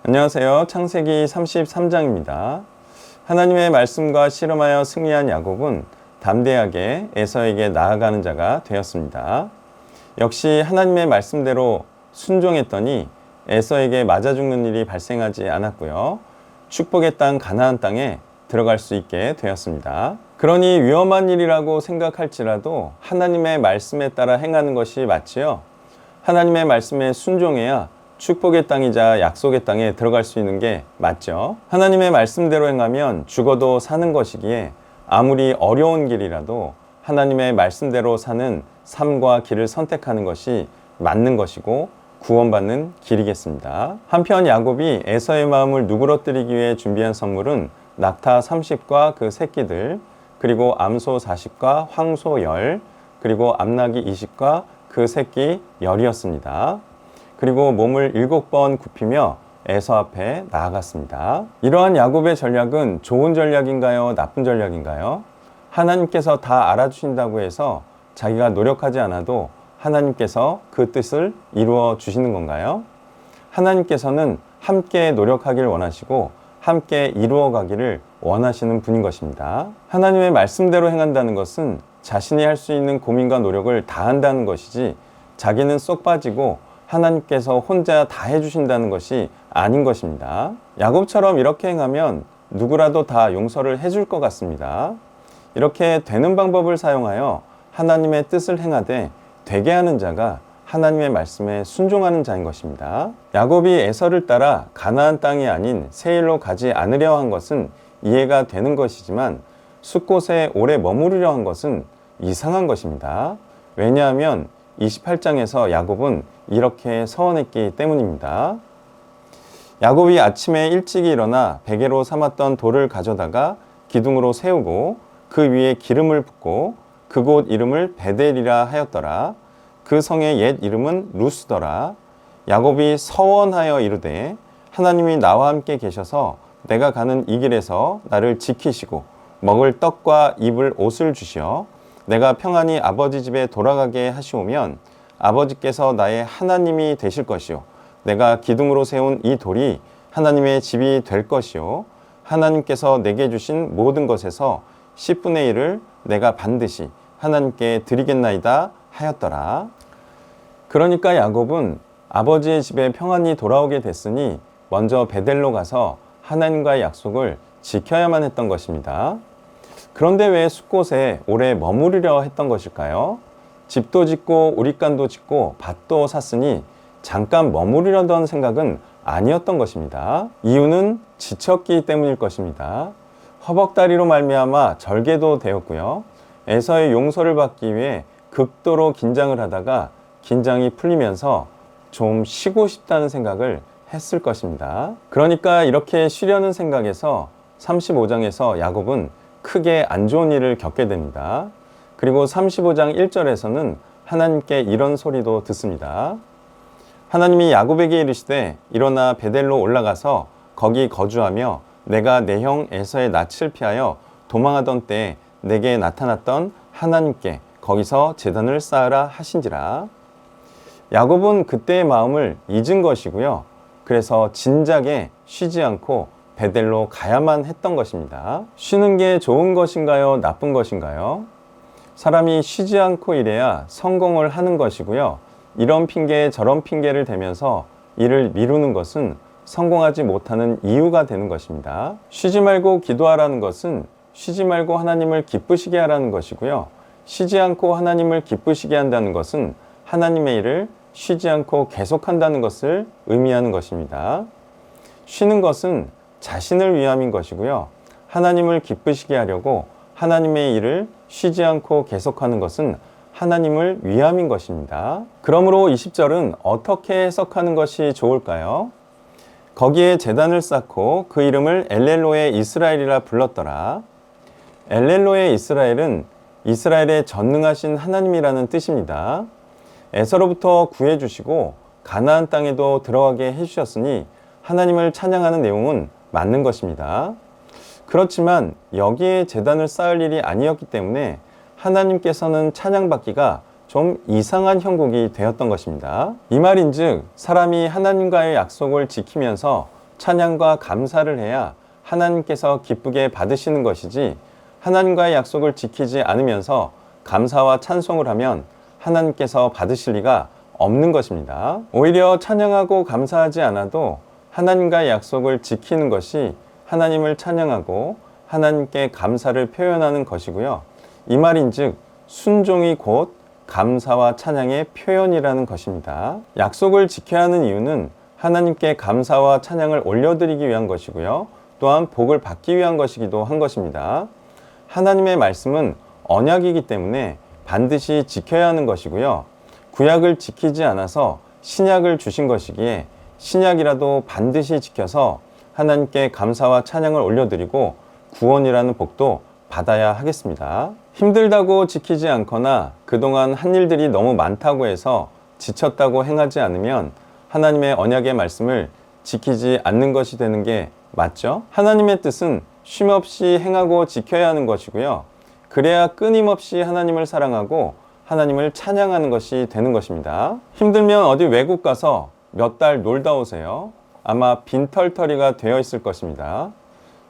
안녕하세요. 창세기 33장입니다. 하나님의 말씀과 씨름하여 승리한 야곱은 담대하게 에서에게 나아가는 자가 되었습니다. 역시 하나님의 말씀대로 순종했더니 에서에게 맞아 죽는 일이 발생하지 않았고요. 축복의 땅 가나안 땅에 들어갈 수 있게 되었습니다. 그러니 위험한 일이라고 생각할지라도 하나님의 말씀에 따라 행하는 것이 맞지요. 하나님의 말씀에 순종해야 축복의 땅이자 약속의 땅에 들어갈 수 있는 게 맞죠. 하나님의 말씀대로 행하면 죽어도 사는 것이기에 아무리 어려운 길이라도 하나님의 말씀대로 사는 삶과 길을 선택하는 것이 맞는 것이고 구원받는 길이겠습니다. 한편 야곱이 에서의 마음을 누그러뜨리기 위해 준비한 선물은 낙타 30과 그 새끼들, 그리고 암소 40과 황소 10, 그리고 암나귀 20과 그 새끼 10이었습니다. 그리고 몸을 7번 굽히며 에서 앞에 나아갔습니다. 이러한 야곱의 전략은 좋은 전략인가요? 나쁜 전략인가요? 하나님께서 다 알아주신다고 해서 자기가 노력하지 않아도 하나님께서 그 뜻을 이루어 주시는 건가요? 하나님께서는 함께 노력하기를 원하시고 함께 이루어 가기를 원하시는 분인 것입니다. 하나님의 말씀대로 행한다는 것은 자신이 할 수 있는 고민과 노력을 다한다는 것이지 자기는 쏙 빠지고 하나님께서 혼자 다 해주신다는 것이 아닌 것입니다. 야곱처럼 이렇게 행하면 누구라도 다 용서를 해줄 것 같습니다. 이렇게 되는 방법을 사용하여 하나님의 뜻을 행하되 되게 하는 자가 하나님의 말씀에 순종하는 자인 것입니다. 야곱이 에서를 따라 가나안 땅이 아닌 세일로 가지 않으려 한 것은 이해가 되는 것이지만 숫곳에 오래 머무르려 한 것은 이상한 것입니다. 왜냐하면 28장에서 야곱은 이렇게 서원했기 때문입니다. 야곱이 아침에 일찍 일어나 베개로 삼았던 돌을 가져다가 기둥으로 세우고 그 위에 기름을 붓고 그곳 이름을 베델이라 하였더라. 그 성의 옛 이름은 루스더라. 야곱이 서원하여 이르되 하나님이 나와 함께 계셔서 내가 가는 이 길에서 나를 지키시고 먹을 떡과 입을 옷을 주시어 내가 평안히 아버지 집에 돌아가게 하시오면 아버지께서 나의 하나님이 되실 것이요 내가 기둥으로 세운 이 돌이 하나님의 집이 될 것이요 하나님께서 내게 주신 모든 것에서 10분의 1을 내가 반드시 하나님께 드리겠나이다 하였더라. 그러니까 야곱은 아버지의 집에 평안히 돌아오게 됐으니 먼저 베델로 가서 하나님과의 약속을 지켜야만 했던 것입니다. 그런데 왜 숫곳에 오래 머무르려 했던 것일까요? 집도 짓고 우릿간도 짓고 밭도 샀으니 잠깐 머무르려던 생각은 아니었던 것입니다. 이유는 지쳤기 때문일 것입니다. 허벅다리로 말미암아 절개도 되었고요. 에서의 용서를 받기 위해 극도로 긴장을 하다가 긴장이 풀리면서 좀 쉬고 싶다는 생각을 했을 것입니다. 그러니까 이렇게 쉬려는 생각에서 35장에서 야곱은 크게 안 좋은 일을 겪게 됩니다. 그리고 35장 1절에서는 하나님께 이런 소리도 듣습니다. 하나님이 야곱에게 이르시되 일어나 베델로 올라가서 거기 거주하며 내가 내 형 에서의 낯을 피하여 도망하던 때에 내게 나타났던 하나님께 거기서 제단을 쌓으라 하신지라. 야곱은 그때의 마음을 잊은 것이고요. 그래서 진작에 쉬지 않고 베델로 가야만 했던 것입니다. 쉬는 게 좋은 것인가요? 나쁜 것인가요? 사람이 쉬지 않고 일해야 성공을 하는 것이고요. 이런 핑계 저런 핑계를 대면서 일을 미루는 것은 성공하지 못하는 이유가 되는 것입니다. 쉬지 말고 기도하라는 것은 쉬지 말고 하나님을 기쁘시게 하라는 것이고요. 쉬지 않고 하나님을 기쁘시게 한다는 것은 하나님의 일을 쉬지 않고 계속한다는 것을 의미하는 것입니다. 쉬는 것은 자신을 위함인 것이고요. 하나님을 기쁘시게 하려고 하나님의 일을 쉬지 않고 계속하는 것은 하나님을 위함인 것입니다. 그러므로 20절은 어떻게 해석하는 것이 좋을까요? 거기에 제단을 쌓고 그 이름을 엘렐로의 이스라엘이라 불렀더라. 엘렐로의 이스라엘은 이스라엘의 전능하신 하나님이라는 뜻입니다. 에서로부터 구해주시고 가나안 땅에도 들어가게 해주셨으니 하나님을 찬양하는 내용은 맞는 것입니다. 그렇지만 여기에 제단을 쌓을 일이 아니었기 때문에 하나님께서는 찬양받기가 좀 이상한 형국이 되었던 것입니다. 이 말인즉 사람이 하나님과의 약속을 지키면서 찬양과 감사를 해야 하나님께서 기쁘게 받으시는 것이지, 하나님과의 약속을 지키지 않으면서 감사와 찬송을 하면 하나님께서 받으실 리가 없는 것입니다. 오히려 찬양하고 감사하지 않아도 하나님과의 약속을 지키는 것이 하나님을 찬양하고 하나님께 감사를 표현하는 것이고요. 이 말인즉 순종이 곧 감사와 찬양의 표현이라는 것입니다. 약속을 지켜야 하는 이유는 하나님께 감사와 찬양을 올려드리기 위한 것이고요. 또한 복을 받기 위한 것이기도 한 것입니다. 하나님의 말씀은 언약이기 때문에 반드시 지켜야 하는 것이고요. 구약을 지키지 않아서 신약을 주신 것이기에 신약이라도 반드시 지켜서 하나님께 감사와 찬양을 올려드리고 구원이라는 복도 받아야 하겠습니다. 힘들다고 지키지 않거나 그동안 한 일들이 너무 많다고 해서 지쳤다고 행하지 않으면 하나님의 언약의 말씀을 지키지 않는 것이 되는 게 맞죠? 하나님의 뜻은 쉼없이 행하고 지켜야 하는 것이고요. 그래야 끊임없이 하나님을 사랑하고 하나님을 찬양하는 것이 되는 것입니다. 힘들면 어디 외국 가서 몇 달 놀다 오세요. 아마 빈털터리가 되어 있을 것입니다.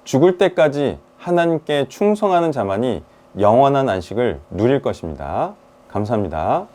죽을 때까지 하나님께 충성하는 자만이 영원한 안식을 누릴 것입니다. 감사합니다.